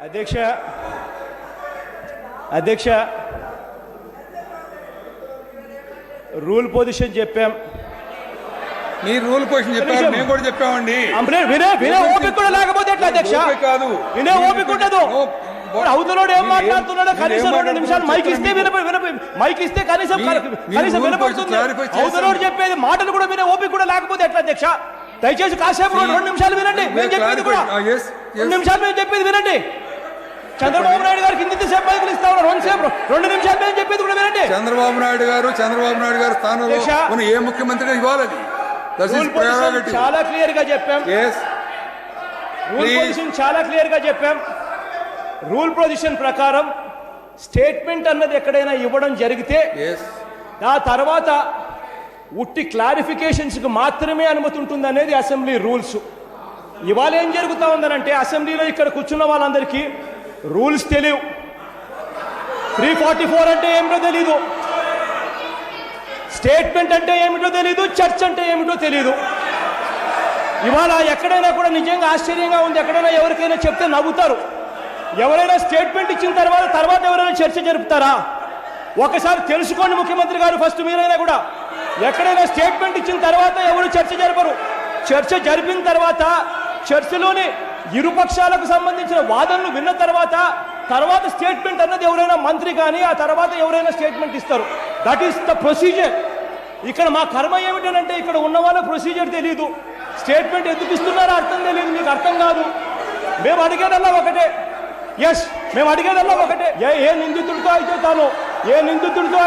అధ్యక్ష rule position చెప్పాం. మీ rule position చెప్పారు, మేము కూడా చెప్పామండి. వినే ఓపిక కూడా లేకపోతే ఎట్లా అధ్యక్ష? కాదు, వినే ఓపిక ఉండదు. అవతలోడు ఏం మాట్లాడుతున్నాడో కనీసం 2 నిమిషాలు మైక్ ఇస్తే కనీసం వినపడుతుంది. అవతలోడు చెప్పేది మాటలు కూడా వినే ఓపిక కూడా లేకపోతే ఎట్లా అధ్యక్ష? దయచేసి కాసేపు 2 నిమిషాలు వినండి. మేము చెప్పేది కూడా 2 నిమిషాలు మేము చెప్పేది వినండి. చంద్రబాబు నాయుడు గారికి ఇంతసేపు మైకులు ఇస్తా ఉన్నారు, 2 నిమిషాలు మేము చెప్పేది కూడా వినండి. చంద్రబాబు నాయుడు గారు స్థానంలో ఏ ముఖ్యమంత్రి ఇవ్వాలి? చాలా క్లియర్ గా చెప్పాం. రూల్ పొజిషన్ ప్రకారం స్టేట్మెంట్ అన్నది ఎక్కడైనా ఇవ్వడం జరిగితే ఆ తర్వాత ఉట్టి క్లారిఫికేషన్స్ కి మాత్రమే అనుమతి ఉంటుంది అనేది అసెంబ్లీ రూల్స్. ఇవాళ ఏం జరుగుతా ఉందనంటే అసెంబ్లీలో ఇక్కడ కూర్చున్న వాళ్ళందరికీ రూల్స్ తెలియవు. 344 అంటే ఏమిటో తెలీదు, స్టేట్మెంట్ అంటే ఏమిటో తెలీదు, చర్చ్ అంటే ఏమిటో తెలీదు. ఇవాళ ఎక్కడైనా కూడా నిజంగా ఆశ్చర్యంగా ఉంది. ఎక్కడైనా ఎవరికైనా చెప్తే నవ్వుతారు. ఎవరైనా స్టేట్మెంట్ ఇచ్చిన తర్వాత ఎవరైనా చర్చ జరుపుతారా? ఒకసారి తెలుసుకోండి ముఖ్యమంత్రి గారు, ఫస్ట్ మీరైనా కూడా. ఎక్కడైనా స్టేట్మెంట్ ఇచ్చిన తర్వాత ఎవరు చర్చ జరపరు. చర్చ జరిపిన తర్వాత చర్చలోని ఇరుపక్షాలకు సంబంధించిన వాదనలు విన్న తర్వాత స్టేట్మెంట్ అన్నది ఎవరైనా మంత్రి కానీ ఆ తర్వాత ఎవరైనా స్టేట్మెంట్ ఇస్తారు. That is the procedure. ఇక్కడ మా కర్మ ఏమిటనంటే ఇక్కడ ఉన్న వాళ్ళ ప్రొసీజర్ తెలియదు, స్టేట్మెంట్ ఎందుకు ఇస్తున్నారో అర్థం తెలియదు, మీకు అర్థం కాదు. మేము అడిగేదల్లా ఒకటే, మేము అడిగేదల్లా ఒకటే, ఏ నిందితుడితో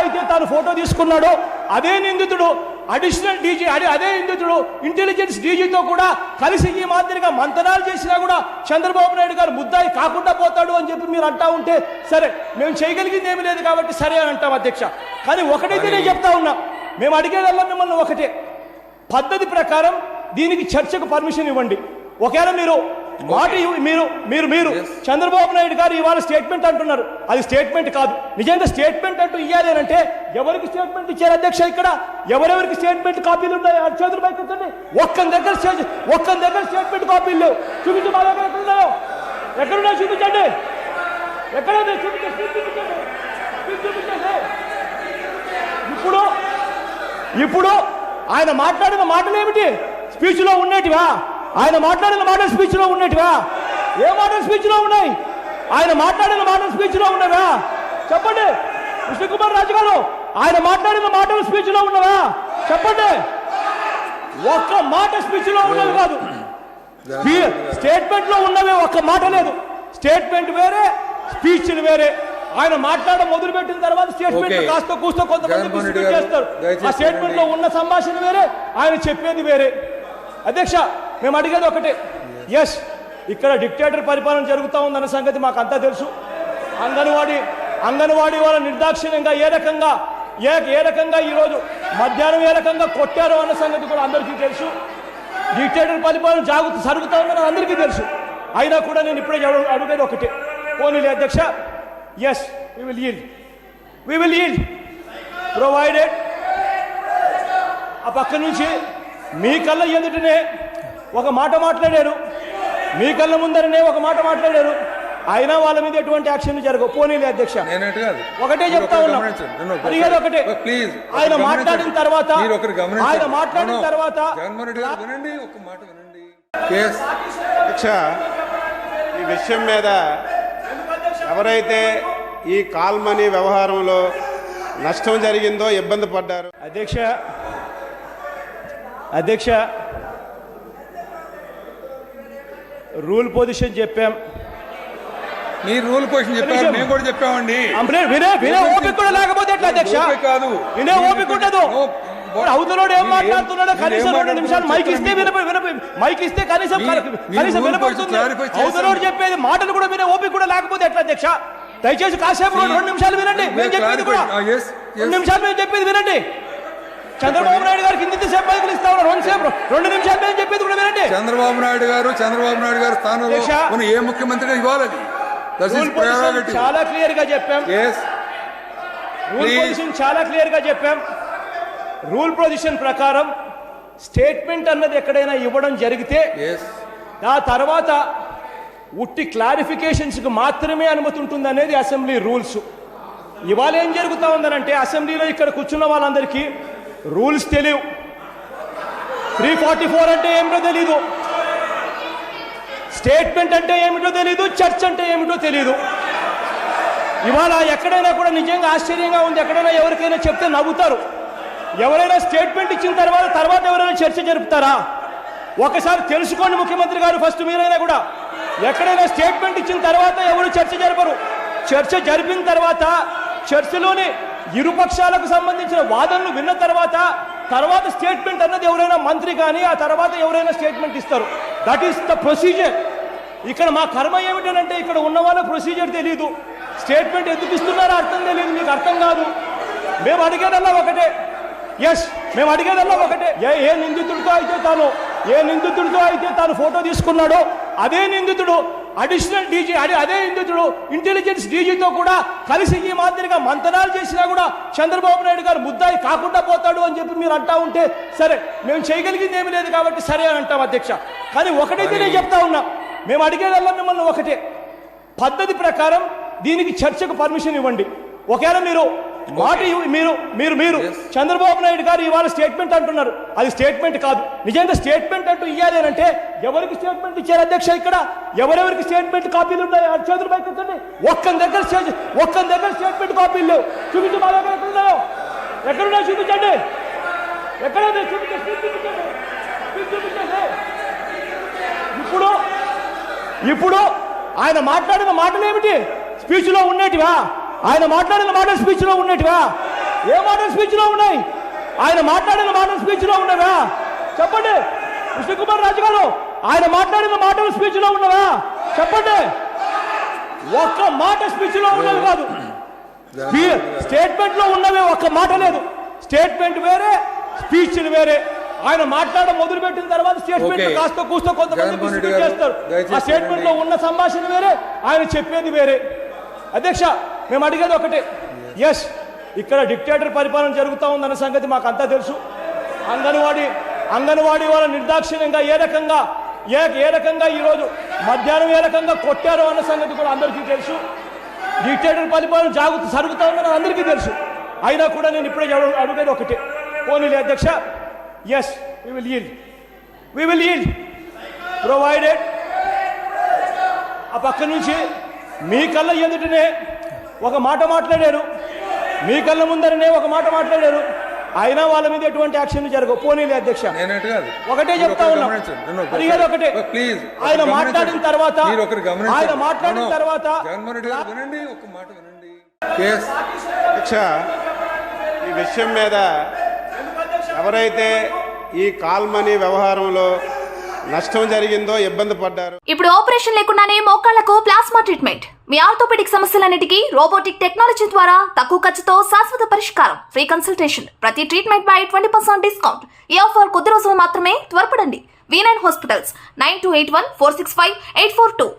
అయితే తాను ఫోటో తీసుకున్నాడో అదే నిందితుడు అడిషనల్ డీజీ, అదే నిందితుడు ఇంటెలిజెన్స్ డీజీతో కూడా కలిసి ఈ మాదిరిగా మంతనాలు చేసినా కూడా చంద్రబాబు నాయుడు గారు ముద్దాయి కాకుండా పోతాడు అని చెప్పి మీరు అంటా ఉంటే సరే, మేము చేయగలిగింది ఏమీ లేదు కాబట్టి సరే అని అంటాం అధ్యక్ష. కానీ ఒకటైతే నేను చెప్తా ఉన్నా, మేము అడిగేదల్లా మిమ్మల్ని ఒకటే, పద్ధతి ప్రకారం దీనికి చర్చకు పర్మిషన్ ఇవ్వండి. ఒకవేళ మీరు మీరు చంద్రబాబు నాయుడు గారు ఇవాళ స్టేట్మెంట్ అంటున్నారు, అది స్టేట్మెంట్ కాదు. నిజంగా స్టేట్మెంట్ అంటూ ఇవ్వాలి అంటే ఎవరికి స్టేట్మెంట్ ఇచ్చారు అధ్యక్ష? ఇక్కడ ఎవరెవరికి స్టేట్మెంట్ కాపీలు ఉన్నాయి? చేతులు పైకెత్తండి. ఒక్క దగ్గర స్టేట్మెంట్ కాపీలు లేవు. చూపించు, మా దగ్గర ఎక్కడున్నాయో, ఎక్కడున్నాయో చూపించండి. ఎక్కడైనా చూపించండి. ఇప్పుడు ఆయన మాట్లాడిన మాటలు ఏమిటి? స్పీచ్లో ఉండేటివా? ఆయన మాట్లాడిన మాటలు స్పీచ్లో ఉన్నట్టుగా? ఏ మాటలు స్పీచ్లో ఉన్నాయి? ఆయన మాట్లాడిన మాటలు స్పీచ్లో ఉన్నవా? చెప్పండి. కృష్ణకుమార్ రాజు గారు, ఆయన మాట్లాడిన మాటలు స్పీచ్లో ఉన్నవా? చెప్పండి. ఒక్క మాట స్పీచ్లో ఉన్నవి కాదు, స్టేట్మెంట్లో ఉన్నవే ఒక్క మాట లేదు. స్టేట్మెంట్ వేరే, స్పీచ్లు వేరే. ఆయన మాట్లాడడం మొదలుపెట్టిన తర్వాత స్టేట్మెంట్ కాస్త కూస్తో కొంతమంది చేస్తారు. ఆ స్టేట్మెంట్ లో ఉన్న సంభాషణ వేరే, ఆయన చెప్పేది వేరే. అధ్యక్ష, మేము అడిగేది ఒకటే, ఇక్కడ డిక్టేటర్ పరిపాలన జరుగుతూ ఉందన్న సంగతి మాకు అంతా తెలుసు. అంగన్వాడీ వాళ్ళ నిర్దాక్షిణ్యంగా ఏ రకంగా ఈరోజు మధ్యాహ్నం ఏ రకంగా కొట్టారో అన్న సంగతి కూడా అందరికీ తెలుసు. డిక్టేటర్ పరిపాలన జరుగుతూ ఉందని అందరికీ తెలుసు. అయినా కూడా నేను ఇప్పుడే అడిగేది ఒకటే, పోనీలే అధ్యక్ష, we will yield provided ఆ పక్క నుంచి మీ కళ్ళ ఎదుటనే ఒక మాట మాట్లాడారు, మీ కళ్ళ ముందరనే ఒక మాట మాట్లాడారు. అయినా వాళ్ళ మీద ఎటువంటి యాక్షన్ జరగవు. పోనీలే అధ్యక్ష, ఒకటే చెప్తా ఉన్నా, అడిగేది ఒకటే. ఆయన మాట్లాడిన తర్వాత అధ్యక్ష, ఈ విషయం మీద ఎవరైతే ఈ కాల్ మనీ వ్యవహారంలో నష్టం జరిగిందో, ఇబ్బంది పడ్డారు. అధ్యక్ష రూల్ పొజిషన్ చెప్పాం. మీ రూల్ పొజిషన్ చెప్పారు, మేము కూడా చెప్పామండి. వినే ఓపిక కూడా లేకపోతే ఎట్లా అధ్యక్ష? కాదు, వినే ఓపిక ఉండదు. అవతలోడు ఏం మాట్లాడుతున్నాడో కనీసం 2 నిమిషాలు మైక్ ఇస్తే కనీసం వినపడుతుంది. అవతలోడు చెప్పేది మాటలు కూడా వినే ఓపిక కూడా లేకపోతే ఎట్లా అధ్యక్ష? దయచేసి కాసేపు 2 నిమిషాలు వినండి. మేము చెప్పేది కూడా 2 నిమిషాలు మేము చెప్పేది వినండి. చంద్రబాబు నాయుడు గారికి ఇంతసేపు మైకులు ఇస్తా ఉన్నారు, 2 నిమిషాలు మేము చెప్పేది కూడా వినండి. చంద్రబాబు నాయుడు గారు స్థానంలో ఏ ముఖ్యమంత్రి ఇవ్వాలి? చాలా క్లియర్ గా చెప్పాం. రూల్ పొజిషన్ ప్రకారం స్టేట్మెంట్ అన్నది ఎక్కడైనా ఇవ్వడం జరిగితే ఆ తర్వాత ఉట్టి క్లారిఫికేషన్స్కి మాత్రమే అనుమతి ఉంటుంది అనేది అసెంబ్లీ రూల్స్. ఇవాళ ఏం జరుగుతూ ఉందనంటే అసెంబ్లీలో ఇక్కడ కూర్చున్న వాళ్ళందరికీ రూల్స్ తెలియవు. 344 అంటే ఏమిటో తెలీదు, స్టేట్మెంట్ అంటే ఏమిటో తెలీదు, చర్చ్ అంటే ఏమిటో తెలీదు. ఇవాళ ఎక్కడైనా కూడా నిజంగా ఆశ్చర్యంగా ఉంది. ఎక్కడైనా ఎవరికైనా చెప్తే నవ్వుతారు. ఎవరైనా స్టేట్మెంట్ ఇచ్చిన తర్వాత ఎవరైనా చర్చ జరుపుతారా? ఒకసారి తెలుసుకోండి ముఖ్యమంత్రి గారు, ఫస్ట్ మీరైనా కూడా. ఎక్కడైనా స్టేట్మెంట్ ఇచ్చిన తర్వాత ఎవరు చర్చ జరపరు. చర్చ జరిపిన తర్వాత చర్చలోని ఇరుపక్షాలకు సంబంధించిన వాదనలు విన్న తర్వాత స్టేట్మెంట్ అన్నది ఎవరైనా మంత్రి కానీ ఆ తర్వాత ఎవరైనా స్టేట్మెంట్ ఇస్తారు. That is the procedure. ఇక్కడ మా కర్మ ఏమిటనంటే ఇక్కడ ఉన్న వాళ్ళ ప్రొసీజర్ తెలియదు, స్టేట్మెంట్ ఎందుకు ఇస్తున్నారో అర్థం తెలియదు, మీకు అర్థం కాదు. మేము అడిగేదల్లా ఒకటే, మేము అడిగేదల్లా ఒకటే, ఏ నిందితుడితో అయితే తాను ఫోటో తీసుకున్నాడో అదే నిందితుడు అడిషనల్ డీజీ, అదే నిందితుడు ఇంటెలిజెన్స్ డీజీతో కూడా కలిసి ఈ మాదిరిగా మంతనాలు చేసినా కూడా చంద్రబాబు నాయుడు గారు ముద్దాయి కాకుండా పోతాడు అని చెప్పి మీరు అంటా ఉంటే సరే, మేము చేయగలిగింది ఏమీ లేదు కాబట్టి సరే అని అంటాం అధ్యక్ష. కానీ ఒకటైతే నేను చెప్తా ఉన్నా, మేము అడిగేదల్లా మిమ్మల్ని ఒకటే, పద్ధతి ప్రకారం దీనికి చర్చకు పర్మిషన్ ఇవ్వండి. ఒకవేళ మీరు మీరు చంద్రబాబు నాయుడు గారు ఇవాళ స్టేట్మెంట్ అంటున్నారు, అది స్టేట్మెంట్ కాదు. నిజంగా స్టేట్మెంట్ అంటూ ఇవ్వాలి అంటే ఎవరికి స్టేట్మెంట్ ఇచ్చారు అధ్యక్ష? ఇక్కడ ఎవరెవరికి స్టేట్మెంట్ కాపీలు ఉన్నాయి చేతులు పైకెత్తండి. ఒక్కని దగ్గర స్టేట్మెంట్ కాపీలు లేవు. చూపించు, మా దగ్గర ఎక్కడున్నాయో, ఎక్కడున్నాయో చూపించండి. ఎక్కడైనా చూపించండి. ఇప్పుడు ఆయన మాట్లాడిన మాటలు ఏమిటి? స్పీచ్లో ఉన్నటివా? ఆయన మాట్లాడిన మాటలు స్పీచ్లో ఉన్నటివా? ఏ మాటలు స్పీచ్లో ఉన్నాయి? ఆయన మాట్లాడిన మాటలు స్పీచ్లో ఉన్నవా? చెప్పండి కృష్ణకుమార్ రాజు గారు, ఆయన మాట్లాడిన మాటలు స్పీచ్లో ఉన్నవా? చెప్పండి. ఒక్క మాట స్పీచ్లో ఉన్నవి కాదు, స్టేట్మెంట్లో ఉన్నవే ఒక్క మాట లేదు. స్టేట్మెంట్ వేరే, స్పీచ్లు వేరే. ఆయన మాట్లాడడం మొదలుపెట్టిన తర్వాత స్టేట్మెంట్ కాస్త కూస్తో కొంతమంది చేస్తారు. ఆ స్టేట్మెంట్ లో ఉన్న సంభాషణ వేరే, ఆయన చెప్పేది వేరే. అధ్యక్ష, మేము అడిగేది ఒకటే, ఇక్కడ డిక్టేటర్ పరిపాలన జరుగుతూ ఉందన్న సంగతి మాకు అంతా తెలుసు. అంగన్వాడీ వాళ్ళ నిర్దాక్షిణ్యంగా ఏ రకంగా ఈరోజు మధ్యాహ్నం ఏ రకంగా కొట్టారో అన్న సంగతి కూడా అందరికీ తెలుసు. డిక్టేటర్ పరిపాలన జరుగుతూ ఉందని అందరికీ తెలుసు. అయినా కూడా నేను ఇప్పుడే అడిగేది ఒకటే, పోనీలే అధ్యక్ష, we will yield provided ఆ పక్క నుంచి మీ కళ్ళ ఎదుటనే ఒక మాట మాట్లాడారు, మీ కళ్ళ ముందరనే ఒక మాట మాట్లాడారు, అయినా వాళ్ళ మీద ఎటువంటి యాక్షన్ జరగవు. పోనీలే అధ్యక్ష, ఒకటే చెప్తా ఉన్నా, అడిగేది ఒకటే, ఆయన మాట్లాడిన తర్వాత అధ్యక్ష, ఈ విషయం మీద ఎవరైతే ఈ కాల్ మనీ వ్యవహారంలో నష్టం జరిగిందో, ఇబ్బంది పడ్డారు. ఇప్పుడు ఆపరేషన్ లేకుండానే మోకాళ్లకు ప్లాస్మా ట్రీట్మెంట్. మీ ఆర్థోపెడిక్ సమస్యలన్నిటికీ రోబోటిక్ టెక్నాలజీ ద్వారా తక్కువ ఖర్చుతో శాశ్వత పరిష్కారం. Free consultation. ప్రతి ట్రీట్మెంట్ పై 20% డిస్కౌంట్. ఈ ఆఫర్ కొద్ది రోజులు మాత్రమే. త్వరపడండి. V9 hospitals 9281465842.